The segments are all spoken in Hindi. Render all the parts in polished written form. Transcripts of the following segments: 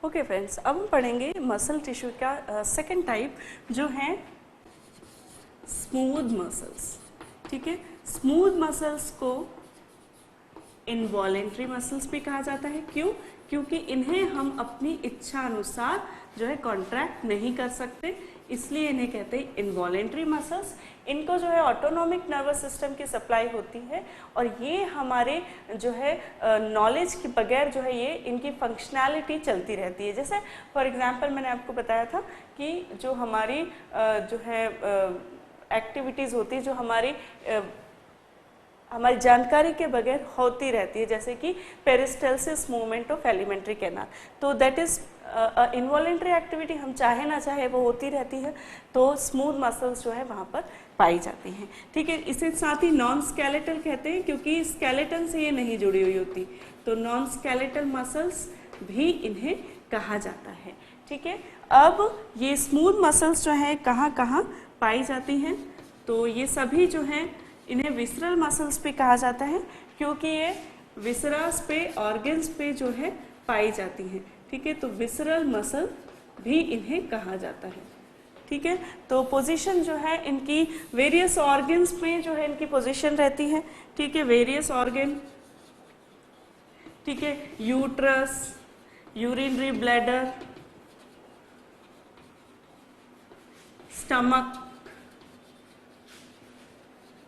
ओके फ्रेंड्स, अब हम पढ़ेंगे मसल टिश्यू का सेकंड टाइप जो है स्मूथ मसल्स। ठीक है, स्मूथ मसल्स को इनवॉलेंट्री मसल्स भी कहा जाता है। क्यों? क्योंकि इन्हें हम अपनी इच्छा अनुसार जो है कॉन्ट्रैक्ट नहीं कर सकते, इसलिए इन्हें कहते हैं इनवॉलेंट्री मसल्स। इनको जो है ऑटोनॉमिक नर्वस सिस्टम की सप्लाई होती है और ये हमारे जो है नॉलेज के बगैर जो है ये इनकी फंक्शनैलिटी चलती रहती है। जैसे फॉर एग्जांपल मैंने आपको बताया था कि जो हमारी जो है एक्टिविटीज़ होती है जो हमारी जानकारी के बगैर होती रहती है, जैसे कि पेरिस्टल्सिस मूवमेंट ऑफ एलिमेंट्री कैनाल, तो दैट इज इनवॉलेंट्री एक्टिविटी, हम चाहे ना चाहे वो होती रहती है, तो स्मूथ मसल्स जो है वहाँ पर पाई जाती हैं। ठीक है, इसे साथ ही नॉन स्केलेटल कहते हैं क्योंकि स्केलेटन से ये नहीं जुड़ी हुई होती, तो नॉन स्केलेटल मसल्स भी इन्हें कहा जाता है। ठीक है, अब ये स्मूथ मसल्स जो है कहाँ कहाँ पाई जाती हैं, तो ये सभी जो हैं इन्हें विसरल मसल्स पे कहा जाता है क्योंकि ये विसरास पे, ऑर्गन्स पे जो है पाई जाती हैं। ठीक है, तो विसरल मसल भी इन्हें कहा जाता है। ठीक है, तो पोजीशन जो है इनकी वेरियस ऑर्गन्स में जो है इनकी पोजीशन रहती है। ठीक है, वेरियस ऑर्गन, ठीक है, यूट्रस, यूरिनरी ब्लैडर, स्टमक,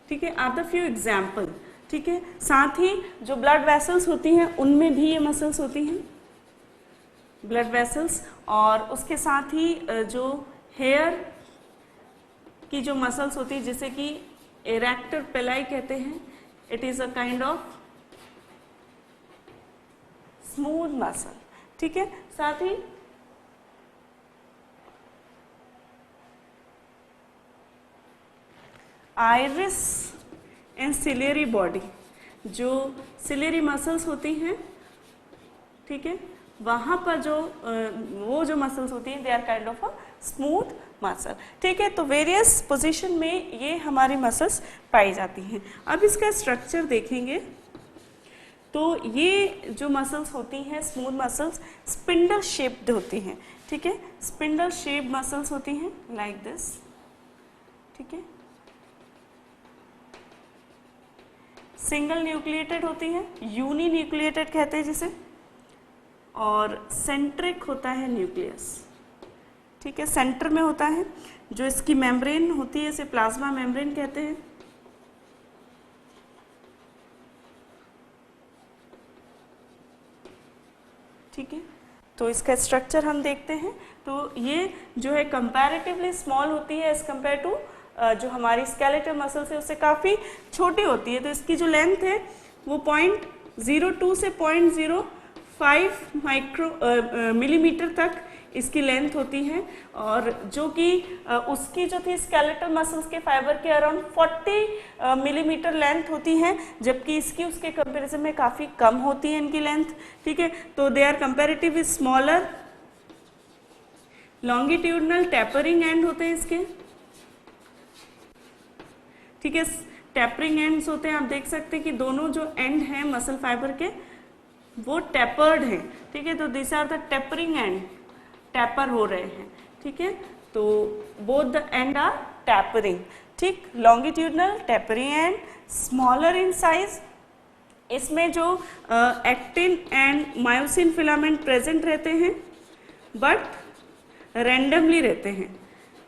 ठीक है, आर द फ्यू एग्जाम्पल। ठीक है, साथ ही जो ब्लड वेसल्स होती हैं उनमें भी ये मसल्स होती हैं, ब्लड वेसल्स, और उसके साथ ही जो हेयर की जो मसल्स होती है जिसे कि एरेक्टर पेलाई कहते हैं, it is a kind of smooth muscle. ठीक है, साथ ही आइरिस एंड सिलेरी बॉडी, जो सिलेरी मसल्स होती हैं, ठीक है, वहाँ पर जो वो जो मसल्स होती हैं they are kind of a smooth muscle. ठीक है, तो वेरियस पोजीशन में ये हमारी मसल्स पाई जाती हैं। अब इसका स्ट्रक्चर देखेंगे तो ये जो मसल्स होती हैं स्मूथ मसल्स स्पिंडल शेप्ड होती हैं। ठीक है, स्पिंडल शेप्ड मसल्स होती हैं लाइक दिस। ठीक है, सिंगल न्यूक्लिएटेड होती है, यूनी न्यूक्लिएटेड कहते हैं जिसे, और सेंट्रिक होता है न्यूक्लियस। ठीक है, सेंटर में होता है, जो इसकी मेम्ब्रेन होती है इसे प्लाज्मा मेम्ब्रेन कहते हैं। ठीक है, तो इसका स्ट्रक्चर हम देखते हैं, तो ये जो है कंपैरेटिवली स्मॉल होती है एज कम्पेयर टू जो हमारी स्केलेटल मसल्स है उससे काफ़ी छोटी होती है। तो इसकी जो लेंथ है वो 0.02 से 0.05 मिलीमीटर तक इसकी लेंथ होती है, और जो कि उसकी जो थी स्केलेटल मसल्स के फाइबर के अराउंड 40 मिलीमीटर लेंथ होती है, जबकि इसकी उसके कंपैरिजन में काफ़ी कम होती है इनकी लेंथ। ठीक है, तो they are comparatively smaller, longitudinal tapering end होते हैं इसके। ठीक है, टेपरिंग एंड्स होते हैं, आप देख सकते हैं कि दोनों जो एंड हैं मसल फाइबर के वो टेपर्ड हैं। ठीक है, तो this are the tapering end, taper हो रहे हैं। ठीक है, तो both the end are tapering. ठीक, longitudinal tapering end, smaller in size, इसमें जो actin and myosin filament present रहते हैं बट रैंडमली रहते हैं।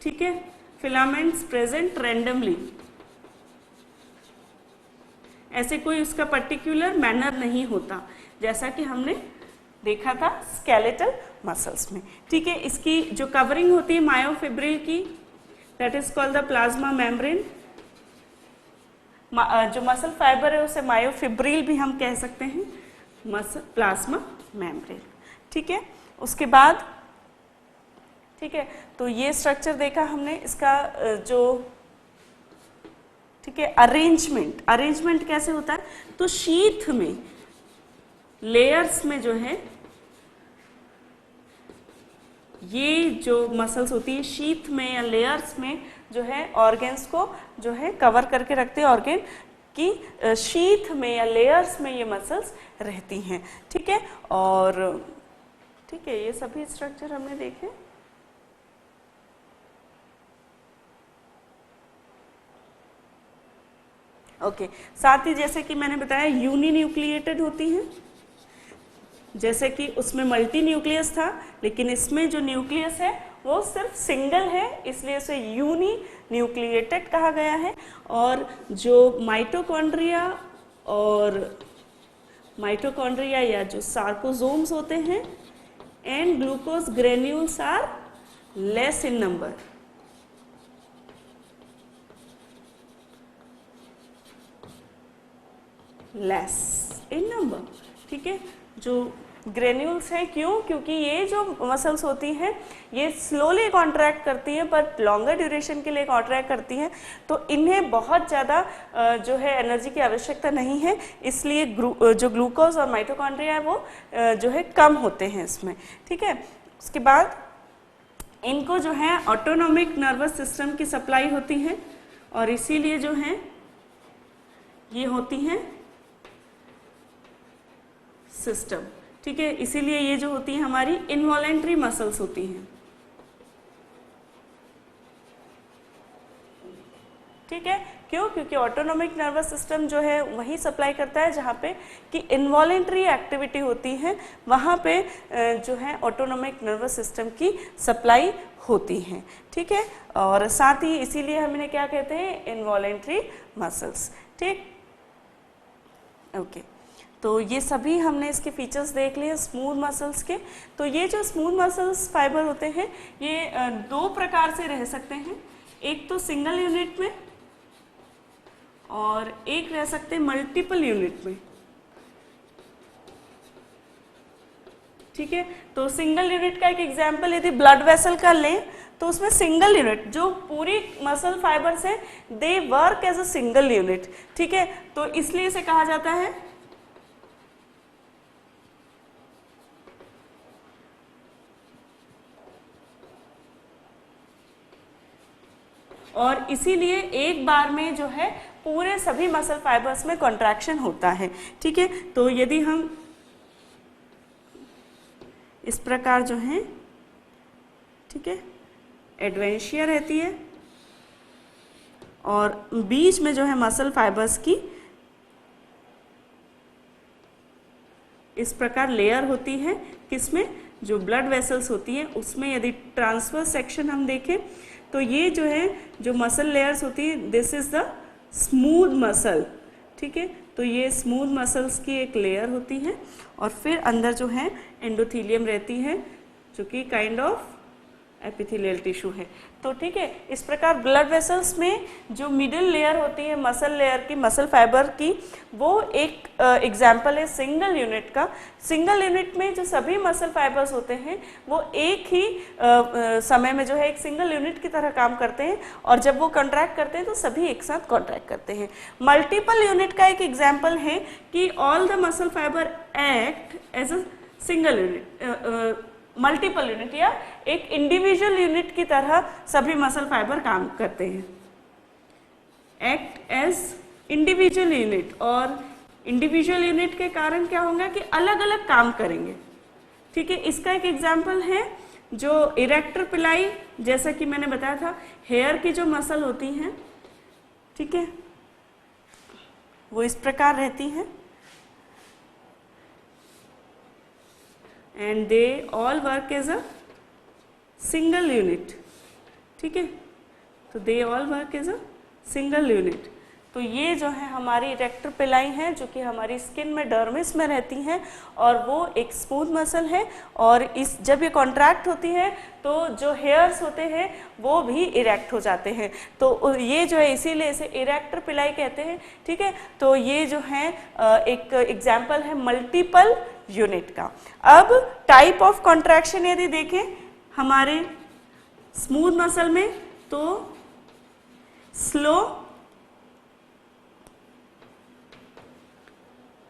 ठीक है, फिलामेंट्स प्रेजेंट रैंडमली, ऐसे कोई उसका पर्टिकुलर मैनर नहीं होता, जैसा कि हमने देखा था स्केलेटल मसल्स में। ठीक है, इसकी जो कवरिंग होती है मायोफिब्रिल की, that is called the plasma membrane. जो मसल फाइबर है उसे मायोफिब्रिल भी हम कह सकते हैं, मसल प्लाज्मा मेम्ब्रेन। ठीक है, उसके बाद ठीक है, तो ये स्ट्रक्चर देखा हमने, इसका जो ठीक है अरेंजमेंट कैसे होता है, तो शीथ में, लेयर्स में जो है ये जो मसल्स होती है शीथ में या लेयर्स में जो है ऑर्गन्स को जो है कवर करके रखते हैं, ऑर्गन की शीथ में या लेयर्स में ये मसल्स रहती हैं। ठीक है, और ठीक है, ये सभी स्ट्रक्चर हमने देखे। ओके, साथ ही जैसे कि मैंने बताया यूनी न्यूक्लिएटेड होती हैं, जैसे कि उसमें मल्टी न्यूक्लियस था, लेकिन इसमें जो न्यूक्लियस है वो सिर्फ सिंगल है, इसलिए उसे यूनी न्यूक्लिएटेड कहा गया है। और जो माइटोकॉन्ड्रिया या जो सार्कोसोम्स होते हैं and glucose granules are less in number. Less in number, ठीक है। जो ग्रेन्यूल्स हैं, क्यों? क्योंकि ये जो मसल्स होती हैं ये स्लोली कॉन्ट्रैक्ट करती हैं पर लॉन्गर ड्यूरेशन के लिए कॉन्ट्रैक्ट करती हैं, तो इन्हें बहुत ज़्यादा जो है एनर्जी की आवश्यकता नहीं है, इसलिए जो ग्लूकोज और माइटोकॉन्ड्रिया है वो जो है कम होते हैं इसमें, ठीक है। उसके बाद इनको जो है ऑटोनॉमिक नर्वस सिस्टम की सप्लाई होती है और इसीलिए जो है ये होती हैं सिस्टम, ठीक है। इसीलिए ये जो होती है हमारी इनवॉलेंट्री मसल्स होती हैं, ठीक है। क्यों? क्योंकि ऑटोनॉमिक नर्वस सिस्टम जो है वही सप्लाई करता है जहाँ पे कि इनवॉलेंट्री एक्टिविटी होती है, वहाँ पे जो है ऑटोनॉमिक नर्वस सिस्टम की सप्लाई होती है, ठीक है। और साथ ही इसीलिए हम इन्हें क्या कहते हैं? इनवॉलेंट्री मसल्स, ठीक। ओके, तो ये सभी हमने इसके फीचर्स देख लिए स्मूथ मसल्स के। तो ये जो स्मूथ मसल्स फाइबर होते हैं ये दो प्रकार से रह सकते हैं, एक तो सिंगल यूनिट में और एक रह सकते हैं मल्टीपल यूनिट में, ठीक है। तो सिंगल यूनिट का एक एग्जांपल यदि ब्लड वेसल का लें तो उसमें सिंगल यूनिट जो पूरी मसल फाइबर्स है they work as a single unit, ठीक है। तो इसलिए इसे कहा जाता है और इसीलिए एक बार में जो है पूरे सभी मसल फाइबर्स में कॉन्ट्रैक्शन होता है, ठीक है। तो यदि हम इस प्रकार जो है, ठीक है, एडवेंशिया रहती है और बीच में जो है मसल फाइबर्स की इस प्रकार लेयर होती है, किसमें? जो ब्लड वेसल्स होती है उसमें। यदि ट्रांसवर्स सेक्शन हम देखें तो ये जो है जो मसल लेयर्स होती है this is the smooth muscle, ठीक है। तो ये स्मूथ मसल्स की एक लेयर होती है और फिर अंदर जो है एंडोथीलियम रहती है जो कि काइंड ऑफ एपिथेलियल टिश्यू है। तो ठीक है, इस प्रकार ब्लड वेसल्स में जो मिडिल लेयर होती है मसल लेयर की, मसल फाइबर की, वो एक एग्जाम्पल है सिंगल यूनिट का। सिंगल यूनिट में जो सभी मसल फाइबर्स होते हैं वो एक ही समय में जो है एक सिंगल यूनिट की तरह काम करते हैं और जब वो कॉन्ट्रैक्ट करते हैं तो सभी एक साथ कॉन्ट्रैक्ट करते हैं। मल्टीपल यूनिट का एक एग्जाम्पल है कि all the muscle fibre act as a single unit, multiple unit या एक इंडिविजुअल यूनिट की तरह सभी मसल फाइबर काम करते हैं, एक्ट एज इंडिविजुअल यूनिट। और इंडिविजुअल यूनिट के कारण क्या होगा कि अलग अलग काम करेंगे, ठीक है। इसका एक एग्जांपल है जो इरेक्टर पिलाई, जैसा कि मैंने बताया था हेयर की जो मसल होती हैं, ठीक है, वो इस प्रकार रहती हैं and they all work as a single unit, ठीक है। तो they all work as a single unit। तो ये जो है हमारी इरेक्टर पिलाई है जो कि हमारी स्किन में डर्मिस में रहती हैं और वो एक स्मूथ मसल है और इस जब ये कॉन्ट्रैक्ट होती है तो जो हेयर्स होते हैं वो भी इरेक्ट हो जाते हैं। तो ये जो है इसीलिए इसे इरेक्टर पिलाई कहते हैं, ठीक है। तो ये जो है एक एग्जाम्पल है मल्टीपल यूनिट का। अब टाइप ऑफ कॉन्ट्रैक्शन यदि देखें हमारे स्मूथ मसल में तो स्लो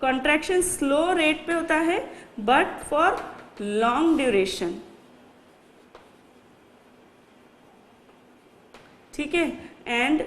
कॉन्ट्रैक्शन स्लो रेट पे होता है बट फॉर लॉन्ग ड्यूरेशन, ठीक है। एंड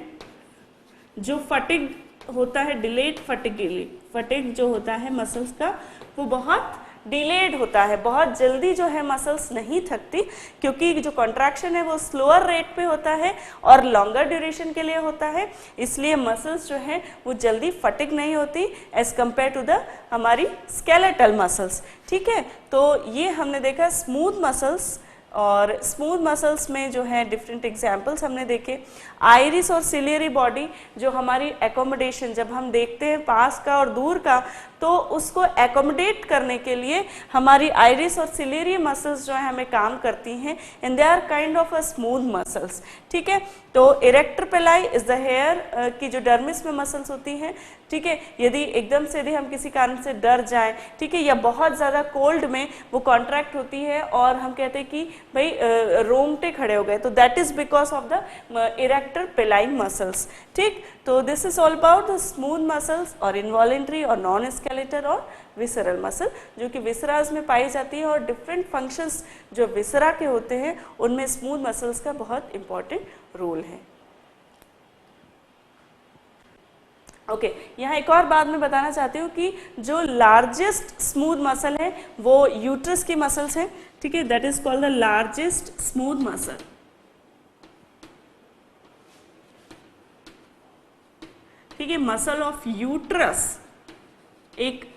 जो फटिग होता है डिलेड फटिग जो होता है मसल्स का वो बहुत डिलेड होता है, बहुत जल्दी जो है मसल्स नहीं थकती, क्योंकि जो कॉन्ट्रैक्शन है वो स्लोअर रेट पे होता है और लॉन्गर ड्यूरेशन के लिए होता है, इसलिए मसल्स जो है वो जल्दी फटिग नहीं होती एज कंपेयर टू द हमारी स्केलेटल मसल्स। ठीक है, तो ये हमने देखा स्मूथ मसल्स, और स्मूथ मसल्स में जो है डिफरेंट एग्जाम्पल्स हमने देखे। आइरिस और सिलियरी बॉडी, जो हमारी एकोमोडेशन, जब हम देखते हैं पास का और दूर का, तो उसको एकोमोडेट करने के लिए हमारी आइरिस और सिलियरी मसल्स जो है हमें काम करती हैं, and they are kind of a smooth muscles. ठीक है, तो erector pili is the hair की जो डर्मिस में मसल्स होती हैं। ठीक है, यदि एकदम से यदि हम किसी कारण से डर जाएं, ठीक है, या बहुत ज़्यादा कोल्ड में वो कॉन्ट्रैक्ट होती है और हम कहते हैं कि भाई रोंगटे खड़े हो गए, तो that is because of the erector pili muscles. ठीक, तो this is all about the smooth muscles और इनवॉलेंट्री और नॉन स्केलेटल और विसरल मसल, जो कि विसराज में पाई जाती है, और डिफरेंट फंक्शंस जो विसरा के होते हैं उनमें स्मूथ मसल्स का बहुत इंपॉर्टेंट रोल है। ओके, यहाँ एक और बात मैं बताना चाहती हूँ कि जो लार्जेस्ट स्मूथ मसल है वो यूट्रस की मसल्स है। ठीक है, that is called the largest smooth muscle. ठीक है, मसल ऑफ यूट्रस एक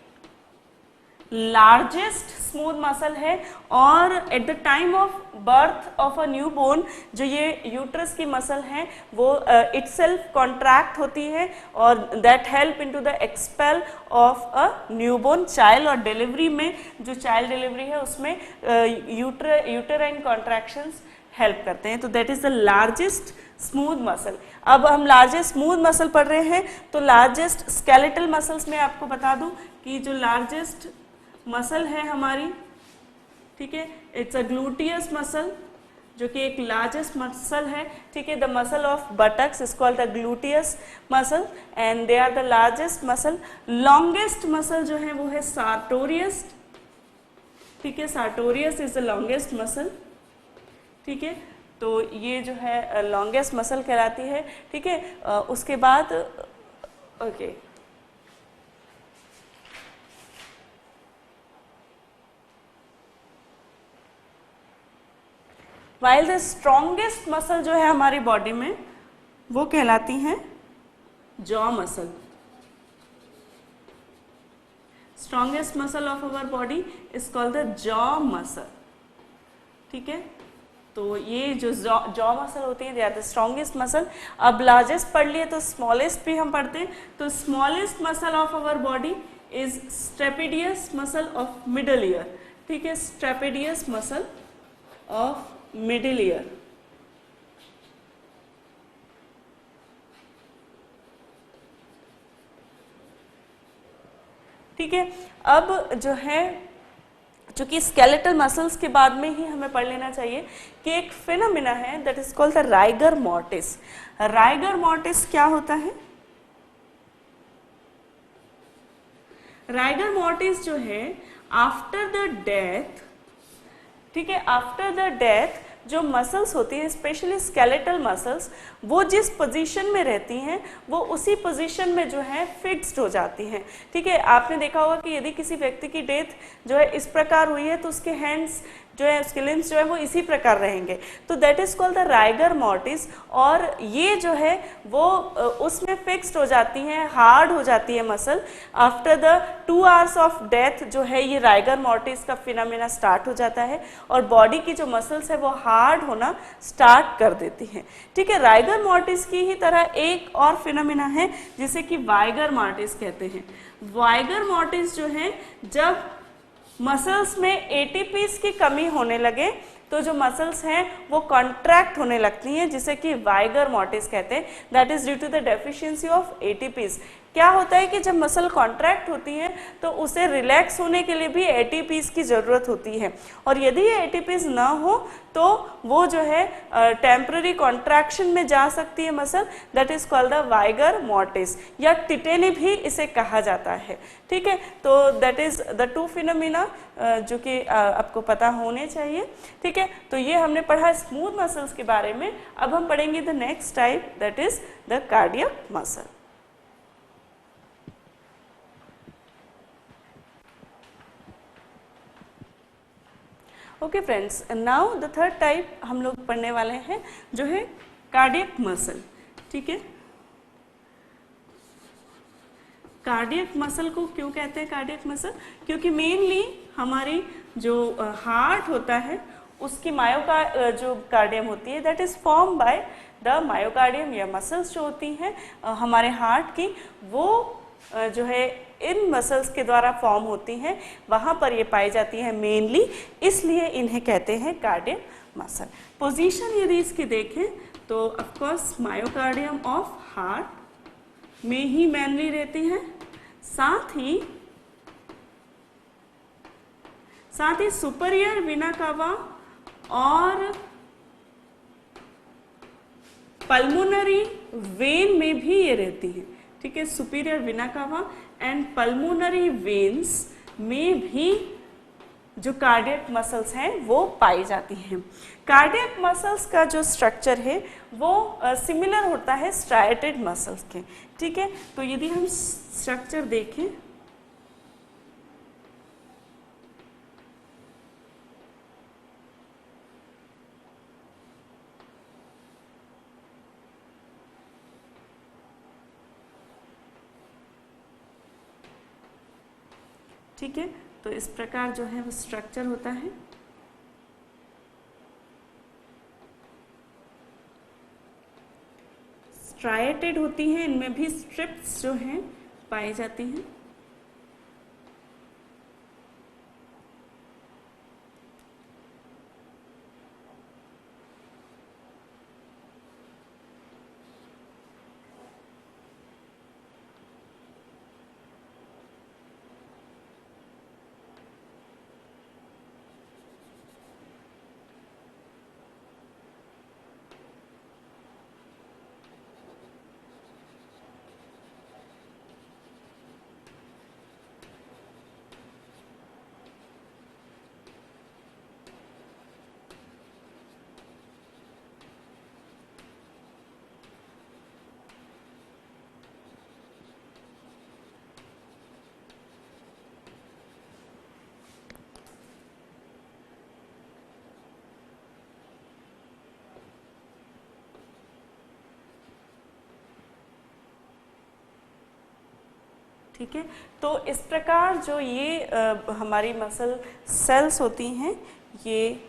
लार्जेस्ट स्मूथ मसल है, और at the time of birth of a new born जो ये यूट्रस की मसल है वो इटसेल्फ कॉन्ट्रैक्ट होती है, और that help into the expel of a new born child, और डिलीवरी में जो चाइल्ड डिलीवरी है उसमें यूटेराइन कॉन्ट्रैक्शंस हेल्प करते हैं। तो that is the largest smooth muscle. अब हम लार्जेस्ट स्मूथ मसल पढ़ रहे हैं, तो लार्जेस्ट स्केलेटल मसल्स में आपको बता दूं कि जो लार्जेस्ट मसल है हमारी, ठीक है, इट्स अ ग्लूटियस मसल, जो कि एक लार्जेस्ट मसल है। ठीक है, the muscle of buttocks is called the gluteus muscle, and they are the largest muscle. Longest muscle जो है वो है सार्टोरियस। ठीक है, sartorius is the longest muscle. ठीक है, तो ये जो है लॉन्गेस्ट मसल कहलाती है। ठीक है, उसके बाद okay, while the strongest muscle जो है हमारी बॉडी में वो कहलाती हैं jaw muscle. Strongest muscle of our body is called the jaw muscle. ठीक है, तो ये जो जॉ मसल होती है they are the strongest muscle. अब लार्जेस्ट पढ़ लिए तो स्मॉलेस्ट भी हम पढ़ते हैं, तो smallest muscle of our body is stapedius muscle of middle ear. ठीक है, stapedius muscle of middle ear. ठीक है, अब जो है चूंकि स्केलेटल मसल्स के बाद में ही हमें पढ़ लेना चाहिए कि एक फिनोमिना है that is called the rigor mortis. Rigor mortis क्या होता है? राइगर मॉर्टिस जो है आफ्टर द डेथ, ठीक है, आफ्टर द डेथ जो मसल्स होती है स्पेशली स्केलेटल मसल्स, वो जिस पोजीशन में रहती हैं वो उसी पोजीशन में जो है फिक्स्ड हो जाती हैं। ठीक है, आपने देखा होगा कि यदि किसी व्यक्ति की डेथ जो है इस प्रकार हुई है तो उसके हैंड्स जो है, उसके लिम्स जो है वो इसी प्रकार रहेंगे, तो that is called the rigor mortis. और ये जो है वो उसमें फिक्स्ड हो जाती हैं, हार्ड हो जाती है muscle. After the 2 hours of death जो है ये राइगर मॉर्टिस का फिनोमेना स्टार्ट हो जाता है और बॉडी की जो मसल्स है वो हार्ड होना स्टार्ट कर देती हैं। ठीक है, राइगर मॉर्टिस की ही तरह एक और फिनोमेना है जिसे कि वाइगर मॉर्टिस कहते हैं। वाइगर मॉर्टिस जो है जब मसल्स में एटीपीज की कमी होने लगे तो जो मसल्स हैं वो कॉन्ट्रैक्ट होने लगती हैं, जिसे कि वाइगर मॉर्टिस कहते हैं। That is due to the deficiency of ATPs. क्या होता है कि जब मसल कॉन्ट्रैक्ट होती है तो उसे रिलैक्स होने के लिए भी एटीपीज की ज़रूरत होती है, और यदि ये एटीपीज ना हो तो वो जो है टेम्पररी कॉन्ट्रैक्शन में जा सकती है muscle. That is called the vigour mortis, या टिटेनी भी इसे कहा जाता है। ठीक है, तो दैट इज द 2 फिनोमिना जो कि आपको पता होने चाहिए। ठीक है, तो ये हमने पढ़ा स्मूथ मसल्स के बारे में। अब हम पढ़ेंगे the next type, that is the cardiac muscle. Okay friends, now the third type हम लोग पढ़ने वाले हैं जो है कार्डियक मसल। ठीक है, कार्डियक मसल को क्यों कहते हैं कार्डियक मसल? क्योंकि मेनली हमारी जो हार्ट होता है उसकी जो कार्डियम होती है that is form by the myocardium, या मसल्स जो होती हैं हमारे हार्ट की, वो जो है इन मसल्स के द्वारा फॉर्म होती हैं, वहाँ पर ये पाई जाती है मेनली, इसलिए इन्हें कहते हैं कार्डियक मसल। पोजीशन यदि इसकी देखें तो ऑफकोर्स मायोकार्डियम ऑफ हार्ट में ही मेनली रहती है, साथ ही सुपीरियर वेना कावा और पल्मोनरी वेन में भी ये रहती है। ठीक है, superior vena cava and pulmonary veins में भी जो कार्डियक मसल्स हैं वो पाई जाती हैं। कार्डियक मसल्स का जो स्ट्रक्चर है वो सिमिलर होता है स्ट्राइएटेड मसल्स के। ठीक है, तो यदि हम स्ट्रक्चर देखें ठीक है, तो इस प्रकार जो है वो स्ट्रक्चर होता है। स्ट्राइएटेड होती हैं, इनमें भी स्ट्रिप्स जो हैं पाई जाती हैं। ठीक है, तो इस प्रकार जो ये हमारी मसल सेल्स होती हैं ये,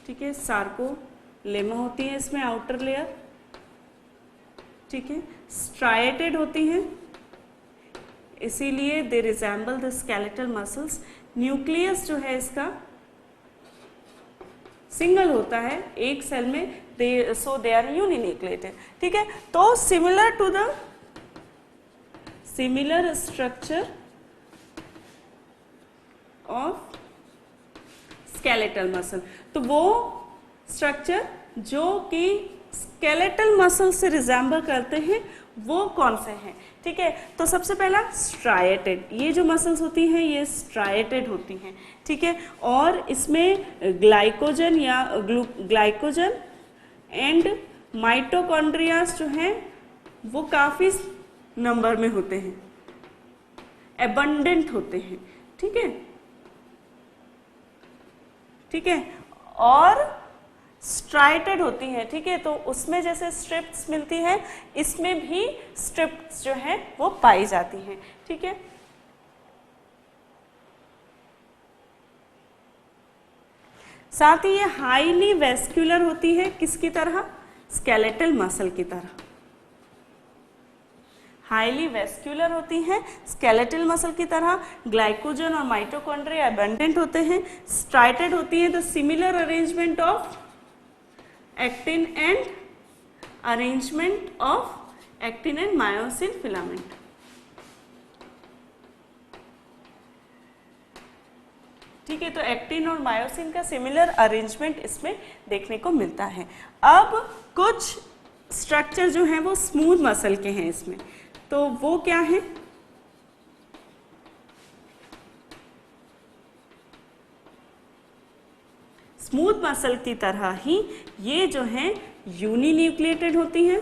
ठीक है, सार्कोलेमा होती है इसमें आउटर लेयर। ठीक है, स्ट्राइएटेड होती हैं, इसीलिए they resemble the skeletal muscles. Nucleus जो है इसका सिंगल होता है एक सेल में, सो दे आर यूनिन्यूक्लिएटेड। ठीक है, तो similar structure of skeletal muscle, तो वो स्ट्रक्चर जो कि स्केलेटल मसल से रिजेंबल करते हैं वो कौन से हैं? ठीक है, तो सबसे पहला स्ट्राइएटेड, ये जो मसल्स होती हैं ये स्ट्राइएटेड होती हैं। ठीक है, और इसमें ग्लाइकोजन एंड माइटोकॉन्ड्रियाज जो हैं वो काफी नंबर में होते हैं, एबंडेंट होते हैं। ठीक है, ठीक है, और स्ट्राइएटेड होती हैं। ठीक है, तो उसमें जैसे स्ट्रिप्स मिलती हैं इसमें भी स्ट्रिप्स जो है वो पाई जाती हैं। ठीक है, साथ ही ये हाईली वेस्क्युलर होती है, किसकी तरह? स्केलेटल मसल की तरह। हाईली वेस्क्युलर होती हैं स्केलेटल मसल की तरह, ग्लाइकोजन और माइटोकॉन्ड्रिया एबंडेंट होते हैं, स्ट्राइएटेड होती है। The similar arrangement of actin and myosin filament. ठीक है, तो एक्टिन और मायोसिन का सिमिलर अरेंजमेंट इसमें देखने को मिलता है। अब कुछ स्ट्रक्चर जो हैं वो स्मूथ मसल के हैं इसमें, तो वो क्या है? स्मूथ मसल की तरह ही ये जो है यूनिन्यूक्लिएटेड होती हैं,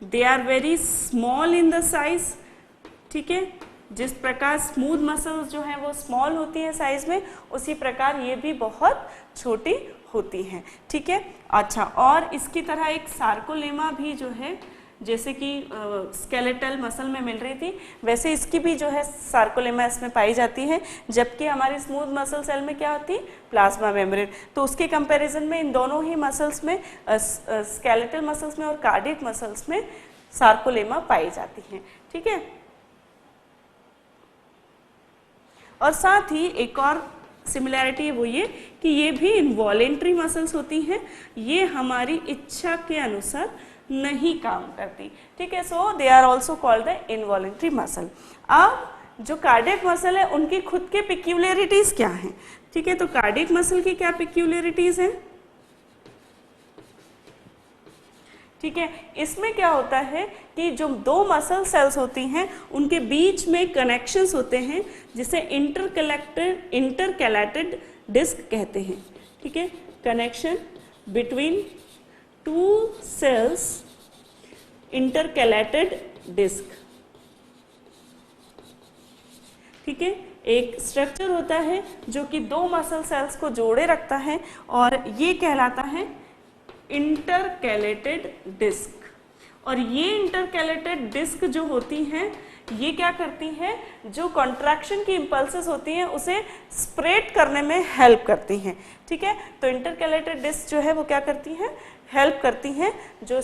they are very small in the size. ठीक है, जिस प्रकार स्मूथ मसल्स जो हैं वो स्मॉल होती हैं साइज में, उसी प्रकार ये भी बहुत छोटी होती हैं, ठीक है। अच्छा, और इसकी तरह एक सार्कोलेमा भी जो है, जैसे कि स्केलेटल मसल में मिल रही थी, वैसे इसकी भी जो है सार्कोलेमा इसमें पाई जाती है, जबकि हमारी स्मूथ मसल सेल में क्या होती है, प्लाज्मा मेम्ब्रेन। तो उसके कंपैरिजन में इन दोनों ही मसल्स में, स्केलेटल मसल्स में और कार्डियक मसल्स में सार्कोलेमा पाई जाती हैं, ठीक है। और साथ ही एक और सिमिलैरिटी है वो ये कि ये भी इनवॉलेंट्री मसल्स होती हैं, ये हमारी इच्छा के अनुसार नहीं काम करती, ठीक है। So they are also called the involuntary muscle. अब जो कार्डियक मसल है उनकी खुद के पिक्यूलरिटीज क्या हैं, ठीक है। तो कार्डियक मसल की क्या पिक्यूलरिटीज हैं, ठीक है। इसमें क्या होता है कि जो दो मसल सेल्स होती हैं उनके बीच में कनेक्शंस होते हैं, जिसे इंटरकैलेटेड डिस्क कहते हैं, ठीक है। Connection between two cells, intercalated disc, ठीक है। एक स्ट्रक्चर होता है जो कि दो मसल सेल्स को जोड़े रखता है और ये कहलाता है इंटरकैलेटेड डिस्क। और ये इंटरकैलेटेड डिस्क जो होती हैं ये क्या करती हैं, जो कॉन्ट्रैक्शन की इम्पल्सेस होती हैं उसे स्प्रेड करने में हेल्प करती हैं, ठीक है। तो इंटरकैलेटेड डिस्क जो है वो क्या करती हैं, हेल्प करती हैं जो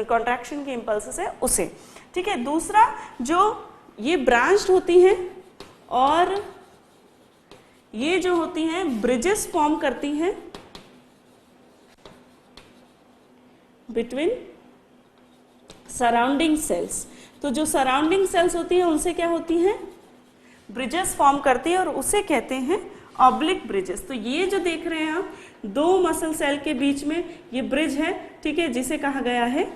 कॉन्ट्रैक्शन की इम्पल्सेस है उसे, ठीक है। दूसरा, जो ये ब्रांच्ड होती हैं और ये जो होती हैं ब्रिजेस फॉर्म करती हैं बिटवीन सराउंडिंग सेल्स। तो जो सराउंडिंग सेल्स होती हैं उनसे क्या होती हैं, ब्रिजेस फॉर्म करती है और उसे कहते हैं ऑब्लिक ब्रिजेस। तो ये जो देख रहे हैं आप, दो मसल सेल के बीच में ये ब्रिज है, ठीक है, जिसे कहा गया है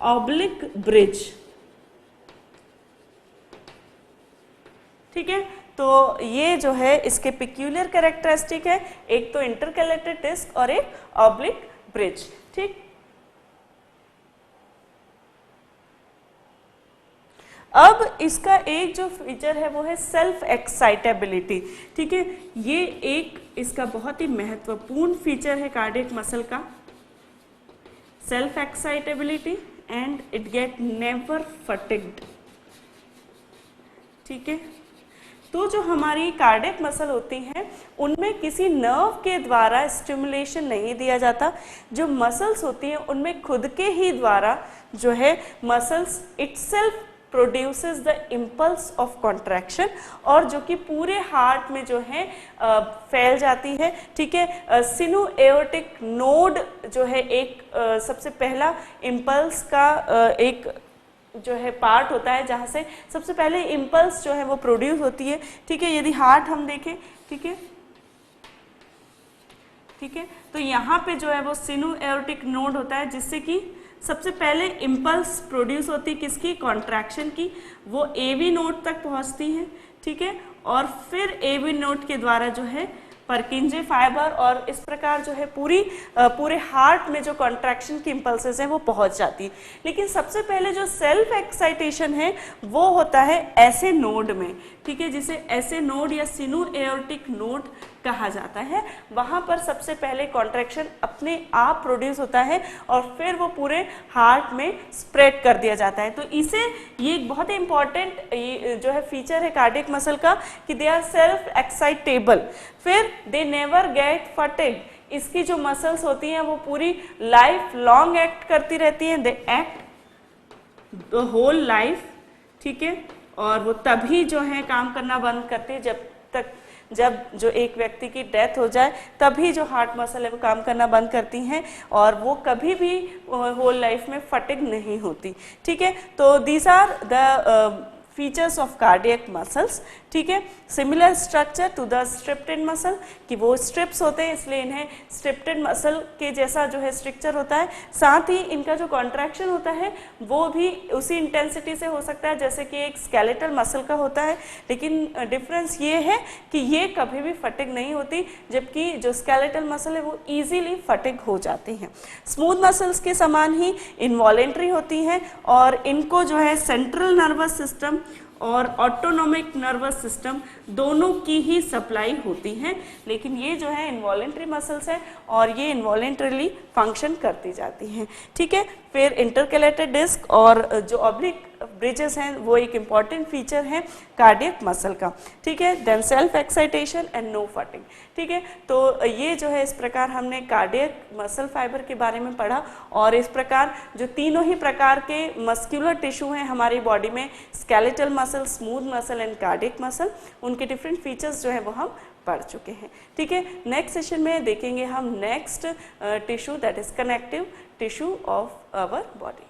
ऑब्लिक ब्रिज, ठीक है। तो ये जो है इसके पिक्यूलियर कैरेक्टरिस्टिक है, एक तो इंटरकैलेटेड डिस्क और एक ऑब्लिक ब्रिज, ठीक। अब इसका एक जो फीचर है वो है सेल्फ एक्साइटेबिलिटी, ठीक है। ये एक इसका बहुत ही महत्वपूर्ण फीचर है कार्डियक मसल का, self excitability, and it get never fatigued, ठीक है। तो जो हमारी कार्डियक मसल होती हैं उनमें किसी नर्व के द्वारा स्टिमुलेशन नहीं दिया जाता, जो मसल्स होती हैं उनमें खुद के ही द्वारा जो है muscles itself produces the impulse of contraction, और जो कि पूरे हार्ट में जो है फैल जाती है, ठीक है। सिनु एओर्टिक नोड जो है एक सबसे पहला इम्पल्स का एक जो है पार्ट होता है जहाँ से सबसे पहले इम्पल्स जो है वो प्रोड्यूस होती है, ठीक है। यदि हार्ट हम देखें, ठीक है, ठीक है, तो यहाँ पे जो है वो सिनु एओर्टिक नोड होता है जिससे कि सबसे पहले इम्पल्स प्रोड्यूस होती है किसकी, कॉन्ट्रैक्शन की, वो एवी नोड तक पहुँचती है, ठीक है। और फिर एवी नोड के द्वारा जो है परकिंजे फाइबर, और इस प्रकार जो है पूरे हार्ट में जो कॉन्ट्रैक्शन की इम्पल्सेस हैं वो पहुंच जाती है। लेकिन सबसे पहले जो सेल्फ एक्साइटेशन है वो होता है ऐसे नोड में, ठीक है, जिसे ऐसे नोड या सिनु एओर्टिक नोड कहा जाता है। वहाँ पर सबसे पहले कॉन्ट्रैक्शन अपने आप प्रोड्यूस होता है और फिर वो पूरे हार्ट में स्प्रेड कर दिया जाता है। तो इसे ये एक बहुत ही इंपॉर्टेंट जो है फीचर है कार्डियक मसल का कि दे आर सेल्फ एक्साइटेबल, फिर दे नेवर गेट फटिग। इसकी जो मसल्स होती हैं वो पूरी लाइफ लॉन्ग एक्ट करती रहती हैं, they act the whole life, ठीक है। और वो तभी जो है काम करना बंद करती है जब जो एक व्यक्ति की डेथ हो जाए, तभी जो हार्ट मसल है वो काम करना बंद करती हैं और वो कभी भी होल लाइफ में फटिग नहीं होती, ठीक है। तो these are the features of cardiac muscles, ठीक है। Similar structure to the striated muscle, कि वो स्ट्रिप्स होते हैं इसलिए इन्हें स्ट्रिप्टेड मसल के जैसा जो है स्ट्रक्चर होता है। साथ ही इनका जो कॉन्ट्रैक्शन होता है वो भी उसी इंटेंसिटी से हो सकता है जैसे कि एक स्केलेटल मसल का होता है, लेकिन डिफरेंस ये है कि ये कभी भी फटिग नहीं होती, जबकि जो स्केलेटल मसल है वो ईजीली फटिग हो जाती हैं। स्मूथ मसल्स के समान ही इनवॉलेंट्री होती हैं और इनको जो है सेंट्रल नर्वस सिस्टम और ऑटोनॉमिक नर्वस सिस्टम दोनों की ही सप्लाई होती है, लेकिन ये जो है इन्वॉलेंट्री मसल्स है और ये इन्वॉलेंट्रीली फंक्शन करती जाती हैं। ठीक है, फिर इंटरकैलेटेड डिस्क और जो ऑब्लिक ब्रिजेस हैं वो एक इम्पॉर्टेंट फीचर है कार्डियक मसल का। ठीक है, then self excitation and no fatigue. ठीक है, तो ये जो है इस प्रकार हमने कार्डियक मसल फाइबर के बारे में पढ़ा और इस प्रकार जो तीनों ही प्रकार के मस्कुलर टिश्यू हैं हमारी बॉडी में, skeletal muscle, smooth muscle and cardiac muscle, उनके डिफरेंट फीचर्स जो है वो हम पढ़ चुके हैं। ठीक है, नेक्स्ट सेशन में देखेंगे हम next tissue that is connective tissue of our body.